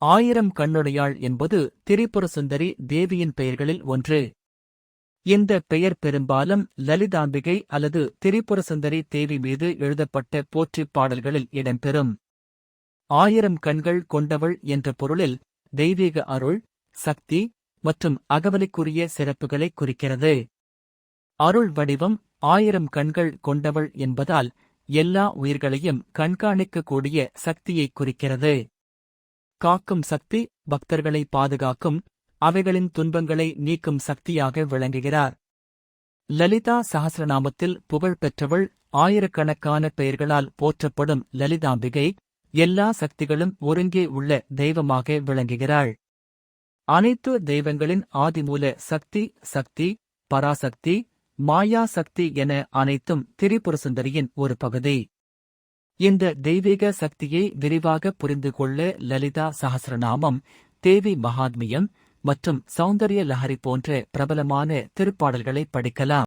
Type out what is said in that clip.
ஆயிரம் கண்ணுடையாள் என்பது திரிபுர சுந்தரி தேவியின் பெயர்களில் ஒன்று. இந்த பெயர் பெரும்பாலும் லலிதாம்பிகை அல்லது திரிபுர சுந்தரி தேவி மீது எழுதப்பட்ட போற்றிப் பாடல்களில் இடம்பெறும். ஆயிரம் கண்கள் கொண்டவள் என்ற பொருளில் தெய்வீக அருள், சக்தி மற்றும் அகவலைக்குரிய சிறப்புகளைக் குறிக்கிறது. அருள் வடிவம் ஆயிரம் கண்கள் கொண்டவள் என்பதால் எல்லா உயிர்களையும் கண்காணிக்கக்கூடிய சக்தியைக் குறிக்கிறது. காக்கும் சக்தி பக்தர்களை பாதுகாக்கும், அவைகளின் துன்பங்களை நீக்கும் சக்தியாக விளங்குகிறார். லலிதா சஹஸ்ரநாமத்தில் புகழ் பெற்றவள். ஆயிரக்கணக்கான பெயர்களால் போற்றப்படும் லலிதாம்பிகை எல்லா சக்திகளும் ஒருங்கே உள்ள தெய்வமாக விளங்குகிறாள். அனைத்து தெய்வங்களின் ஆதிமூல சக்தி சக்தி, பராசக்தி, மாயா சக்தி என அனைத்தும் திரிபுரசுந்தரியின் ஒரு பகுதி. இந்த தெய்வீக சக்தியை விரிவாக புரிந்து கொள்ள லலிதா சஹஸ்ரநாமம், தேவி மகாத்மியம் மற்றும் சௌந்தர்ய லஹரி போன்ற பிரபலமான திருப்பாடல்களை படிக்கலாம்.